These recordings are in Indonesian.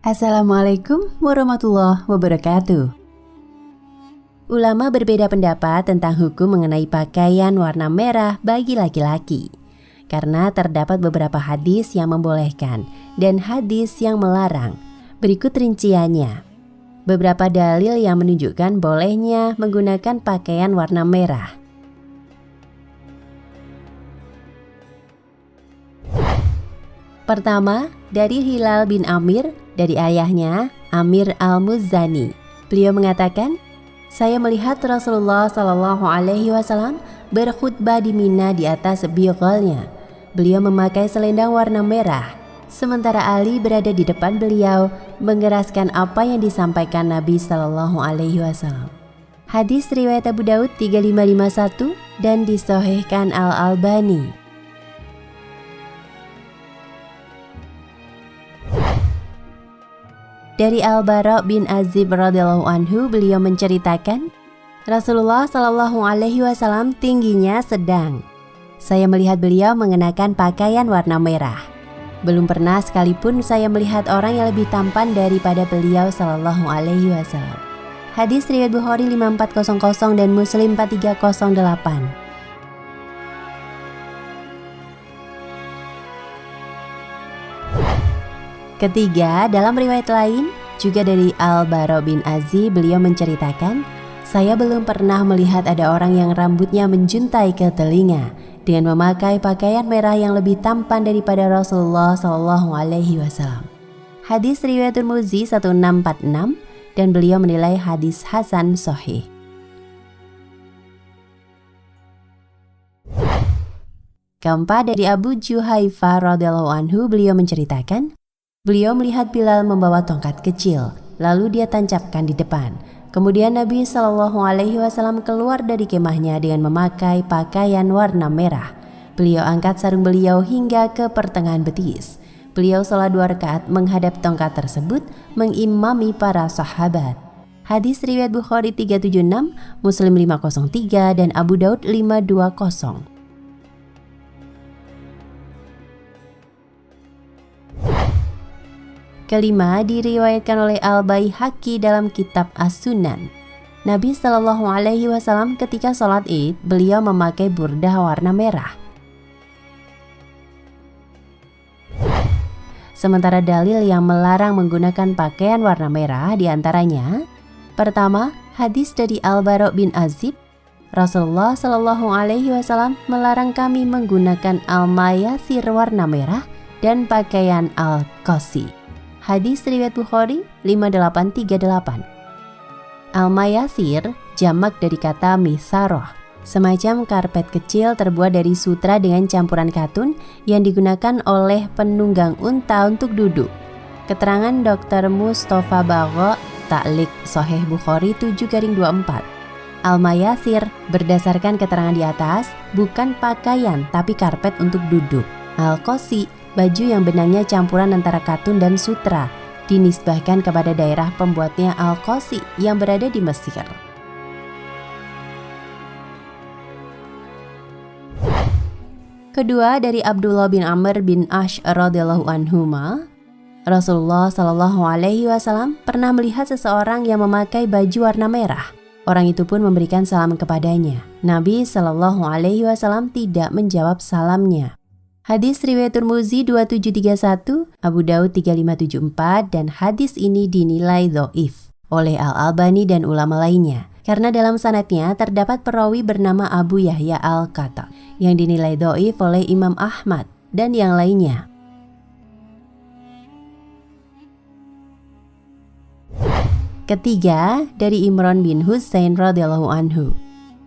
Assalamualaikum warahmatullahi wabarakatuh. Ulama berbeda pendapat tentang hukum mengenai pakaian warna merah bagi laki-laki. Karena terdapat beberapa hadis yang membolehkan dan hadis yang melarang. Berikut rinciannya. Beberapa dalil yang menunjukkan bolehnya menggunakan pakaian warna merah. Pertama, dari Hilal bin Amir, dari ayahnya Amir al-Muzani. Beliau mengatakan, saya melihat Rasulullah SAW berkhutbah di Mina di atas bighalnya. Beliau memakai selendang warna merah, sementara Ali berada di depan beliau mengeraskan apa yang disampaikan Nabi SAW. Hadis riwayat Abu Daud 3551 dan disahihkan Al-Albani. Dari Al-Bara bin Azib radhiyallahu anhu, beliau menceritakan, Rasulullah SAW tingginya sedang. Saya melihat beliau mengenakan pakaian warna merah. Belum pernah sekalipun saya melihat orang yang lebih tampan daripada beliau SAW. Hadis riwayat Bukhari 5400 dan Muslim 4308. Ketiga, dalam riwayat lain, juga dari Al-Bara bin Azib, beliau menceritakan, saya belum pernah melihat ada orang yang rambutnya menjuntai ke telinga dengan memakai pakaian merah yang lebih tampan daripada Rasulullah SAW. Hadis riwayat Tirmidzi 1646 dan beliau menilai hadis hasan sahih. Keempat, dari Abu Juhaifah radhiyallahu anhu, beliau menceritakan, beliau melihat Bilal membawa tongkat kecil, lalu dia tancapkan di depan. Kemudian Nabi SAW keluar dari kemahnya dengan memakai pakaian warna merah. Beliau angkat sarung beliau hingga ke pertengahan betis. Beliau sholat 2 rakaat menghadap tongkat tersebut, mengimami para sahabat. Hadis riwayat Bukhari 376, Muslim 503 dan Abu Daud 520. Kelima, diriwayatkan oleh Al-Baihaqi dalam kitab As-Sunan. Nabi SAW ketika sholat Id, beliau memakai burdah warna merah. Sementara dalil yang melarang menggunakan pakaian warna merah diantaranya, pertama, hadis dari Al-Bara bin Azib, Rasulullah SAW melarang kami menggunakan al-mayasir warna merah dan pakaian al-qasi. Hadis riwayat Bukhari 5838. Al-mayasir jamak dari kata misaroh, semacam karpet kecil terbuat dari sutra dengan campuran katun yang digunakan oleh penunggang unta untuk duduk. Keterangan Dr. Mustafa Bagho, Ta'liq Sahih Bukhari 7-24. Al-mayasir berdasarkan keterangan di atas bukan pakaian tapi karpet untuk duduk. Al-qasi, baju yang benangnya campuran antara katun dan sutra, dinisbahkan kepada daerah pembuatnya Al-Qasi yang berada di Mesir. Kedua, dari Abdullah bin Amr bin Ash radhiyallahu anhuma, Rasulullah SAW pernah melihat seseorang yang memakai baju warna merah. Orang itu pun memberikan salam kepadanya. Nabi SAW tidak menjawab salamnya. Hadis riwayat Tirmidzi 2731, Abu Daud 3574 dan hadis ini dinilai dhaif oleh Al-Albani dan ulama lainnya karena dalam sanadnya terdapat perawi bernama Abu Yahya Al-Qattan yang dinilai dhaif oleh Imam Ahmad dan yang lainnya. Ketiga, dari Imran bin Husain radhiyallahu anhu,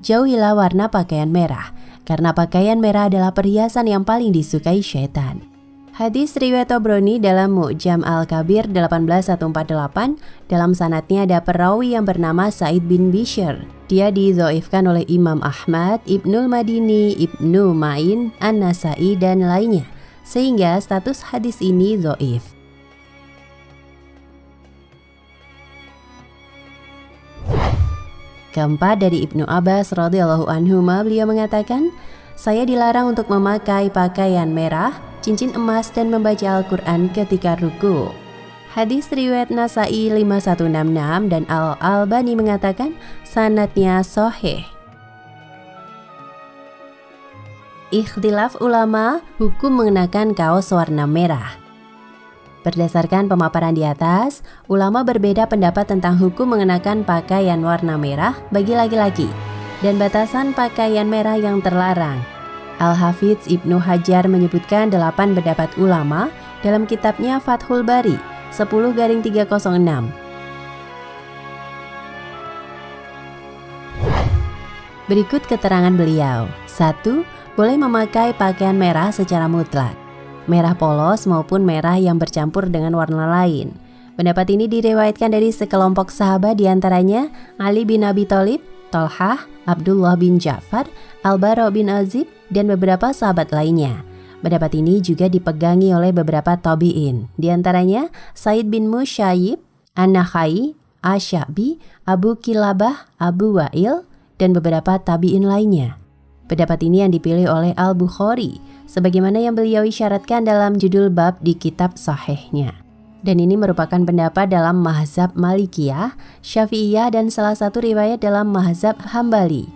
jauhilah warna pakaian merah, karena pakaian merah adalah perhiasan yang paling disukai syaitan. Hadis riwayat Tabrani dalam Mu'jam Al-Kabir 18148, dalam sanadnya ada perawi yang bernama Sa'id bin Bishr. Dia didhaifkan oleh Imam Ahmad, Ibnul Madini, Ibnu Ma'in, An-Nasai dan lainnya, sehingga status hadis ini dhaif. Keempat, dari Ibnu Abbas radhiyallahu anhuma, beliau mengatakan, saya dilarang untuk memakai pakaian merah, cincin emas dan membaca Al-Quran ketika ruku. Hadis riwayat Nasai 5166 dan Al-Albani mengatakan sanadnya sahih. Ikhtilaf ulama hukum mengenakan kaos warna merah. Berdasarkan pemaparan di atas, ulama berbeda pendapat tentang hukum mengenakan pakaian warna merah bagi laki-laki dan batasan pakaian merah yang terlarang. Al-Hafidz Ibnu Hajar menyebutkan 8 pendapat ulama dalam kitabnya Fathul Bari 10-306. Berikut keterangan beliau. 1. Boleh memakai pakaian merah secara mutlak, merah polos maupun merah yang bercampur dengan warna lain. Pendapat ini diriwayatkan dari sekelompok sahabat, diantaranya Ali bin Abi Thalib, Thalhah, Abdullah bin Ja'far, Al-Bara bin Azib, dan beberapa sahabat lainnya. Pendapat ini juga dipegangi oleh beberapa tabi'in, diantaranya Said bin Musayyib, An-Nakhai, Asy-Sya'bi, Abu Kilabah, Abu Wa'il, dan beberapa tabi'in lainnya. Pendapat ini yang dipilih oleh Al-Bukhari, sebagaimana yang beliau isyaratkan dalam judul bab di kitab sahihnya. Dan ini merupakan pendapat dalam mazhab Malikiyah, Syafi'iyah, dan salah satu riwayat dalam mazhab Hambali.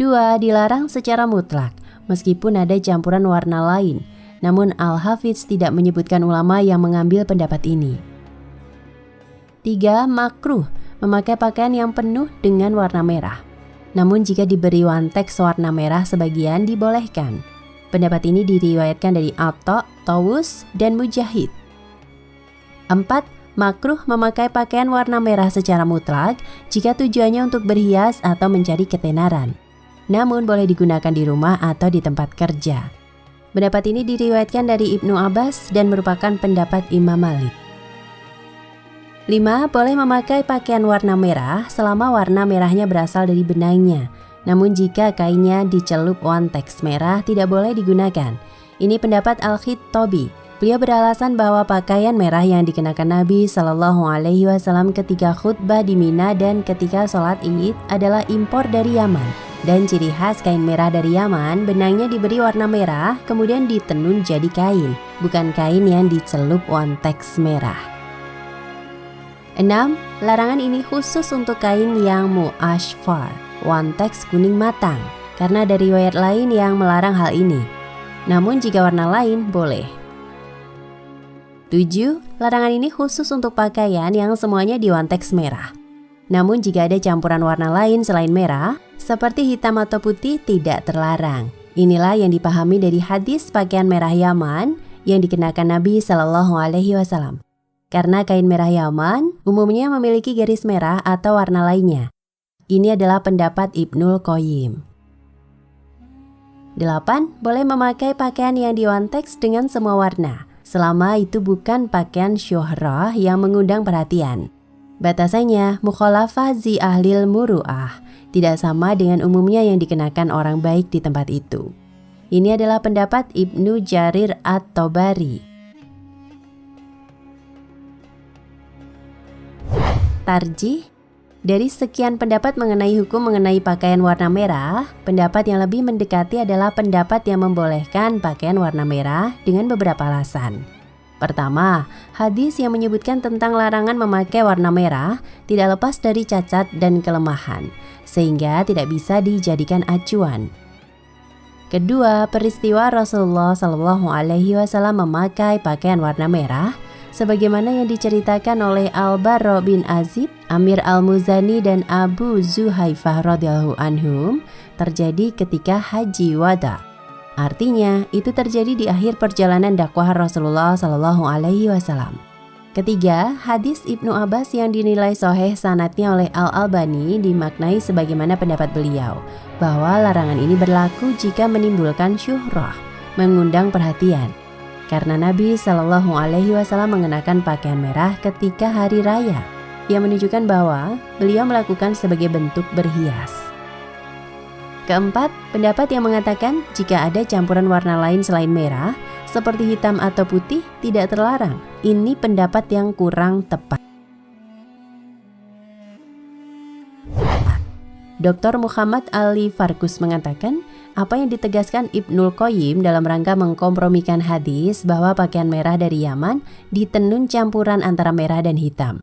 2. Dilarang secara mutlak, meskipun ada campuran warna lain. Namun Al-Hafidz tidak menyebutkan ulama yang mengambil pendapat ini. 3. Makruh, memakai pakaian yang penuh dengan warna merah. Namun jika diberi wanteks warna merah sebagian dibolehkan. Pendapat ini diriwayatkan dari Atha, Tawus, dan Mujahid. 4. Makruh memakai pakaian warna merah secara mutlak jika tujuannya untuk berhias atau mencari ketenaran. Namun boleh digunakan di rumah atau di tempat kerja. Pendapat ini diriwayatkan dari Ibnu Abbas dan merupakan pendapat Imam Malik. 5. Boleh memakai pakaian warna merah selama warna merahnya berasal dari benangnya. Namun jika kainnya dicelup wanteks merah tidak boleh digunakan. Ini pendapat Al-Khattabi. Beliau beralasan bahwa pakaian merah yang dikenakan Nabi Shallallahu Alaihi Wasallam ketika khutbah di Mina dan ketika sholat Id adalah impor dari Yaman. Dan ciri khas kain merah dari Yaman, benangnya diberi warna merah kemudian ditenun jadi kain, bukan kain yang dicelup wanteks merah. 6. Larangan ini khusus untuk kain yang mu'ashfar, wanteks kuning matang, karena ada riwayat lain yang melarang hal ini. Namun jika warna lain, boleh. 7. Larangan ini khusus untuk pakaian yang semuanya diwanteks merah. Namun jika ada campuran warna lain selain merah, seperti hitam atau putih, tidak terlarang. Inilah yang dipahami dari hadis pakaian merah Yaman yang dikenakan Nabi Shallallahu Alaihi Wasallam. Karena kain merah Yaman umumnya memiliki garis merah atau warna lainnya. Ini adalah pendapat Ibnul Qayyim. 8. Boleh memakai pakaian yang diwanteks dengan semua warna, selama itu bukan pakaian syuhrah yang mengundang perhatian. Batasannya mukhalafah zi ahlil muru'ah, tidak sama dengan umumnya yang dikenakan orang baik di tempat itu. Ini adalah pendapat Ibnu Jarir At-Tabari. Tarjih. Dari sekian pendapat mengenai hukum mengenai pakaian warna merah, pendapat yang lebih mendekati adalah pendapat yang membolehkan pakaian warna merah dengan beberapa alasan. Pertama, hadis yang menyebutkan tentang larangan memakai warna merah tidak lepas dari cacat dan kelemahan, sehingga tidak bisa dijadikan acuan. Kedua, peristiwa Rasulullah SAW memakai pakaian warna merah sebagaimana yang diceritakan oleh Al-Bara bin Azib, Amir Al-Muzani, dan Abu Zuhaifah radhiyallahu anhum terjadi ketika Haji Wada. Artinya, itu terjadi di akhir perjalanan dakwah Rasulullah SAW. Ketiga, hadis Ibnu Abbas yang dinilai sahih sanadnya oleh Al-Albani dimaknai sebagaimana pendapat beliau, bahwa larangan ini berlaku jika menimbulkan syuhrah, mengundang perhatian. Karena Nabi Shallallahu Alaihi Wasallam mengenakan pakaian merah ketika hari raya, yang menunjukkan bahwa beliau melakukan sebagai bentuk berhias. Keempat, pendapat yang mengatakan jika ada campuran warna lain selain merah, seperti hitam atau putih, tidak terlarang. Ini pendapat yang kurang tepat. Dr. Muhammad Ali Farkus mengatakan, apa yang ditegaskan Ibnul Qayyim dalam rangka mengkompromikan hadis bahwa pakaian merah dari Yaman ditenun campuran antara merah dan hitam.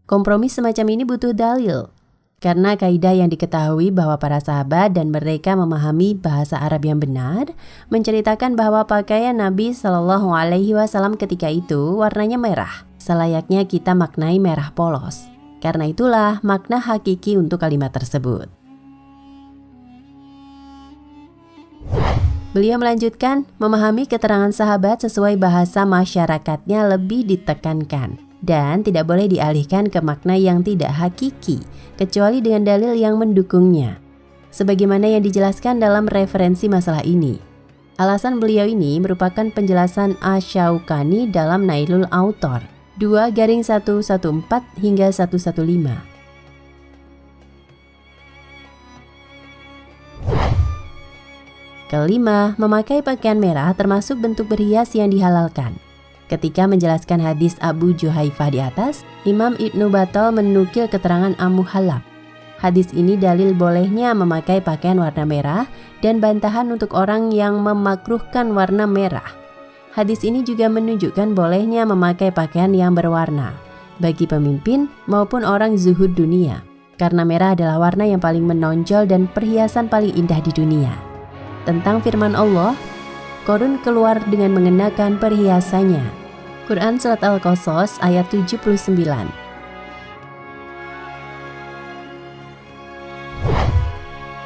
Kompromi semacam ini butuh dalil, karena kaidah yang diketahui bahwa para sahabat dan mereka memahami bahasa Arab yang benar, menceritakan bahwa pakaian Nabi Shallallahu Alaihi Wasallam ketika itu warnanya merah, selayaknya kita maknai merah polos. Karena itulah makna hakiki untuk kalimat tersebut. Beliau melanjutkan, memahami keterangan sahabat sesuai bahasa masyarakatnya lebih ditekankan dan tidak boleh dialihkan ke makna yang tidak hakiki, kecuali dengan dalil yang mendukungnya. Sebagaimana yang dijelaskan dalam referensi masalah ini. Alasan beliau ini merupakan penjelasan Asy-Syaukani dalam Nailul Autor 2-114 hingga 115. Kelima, memakai pakaian merah termasuk bentuk berhias yang dihalalkan. Ketika menjelaskan hadis Abu Juhaifah di atas, Imam Ibnu Battal menukil keterangan Al-Muhallab. Hadis ini dalil bolehnya memakai pakaian warna merah dan bantahan untuk orang yang memakruhkan warna merah. Hadis ini juga menunjukkan bolehnya memakai pakaian yang berwarna bagi pemimpin maupun orang zuhud dunia, karena merah adalah warna yang paling menonjol dan perhiasan paling indah di dunia. Tentang firman Allah, Korun keluar dengan mengenakan perhiasannya. Quran Surat Al-Qasas ayat 79.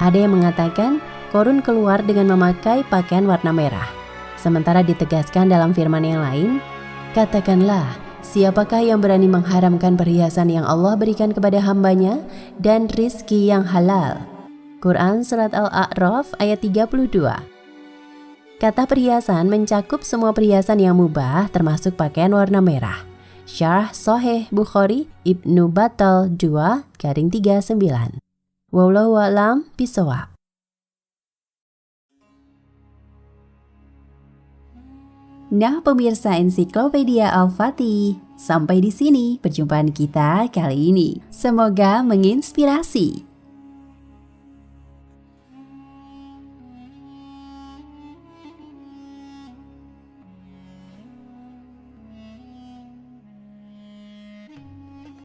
Ada yang mengatakan Korun keluar dengan memakai pakaian warna merah. Sementara ditegaskan dalam firman yang lain, katakanlah, siapakah yang berani mengharamkan perhiasan yang Allah berikan kepada hambanya dan rizki yang halal? Quran Surat Al-A'raf ayat 32. Kata perhiasan mencakup semua perhiasan yang mubah termasuk pakaian warna merah. Syarah Sahih Bukhari Ibnu Battal 2-39. Wallahu a'lam bishawab. Nah pemirsa Ensiklopedia Al-Fatih, sampai di sini perjumpaan kita kali ini. Semoga menginspirasi.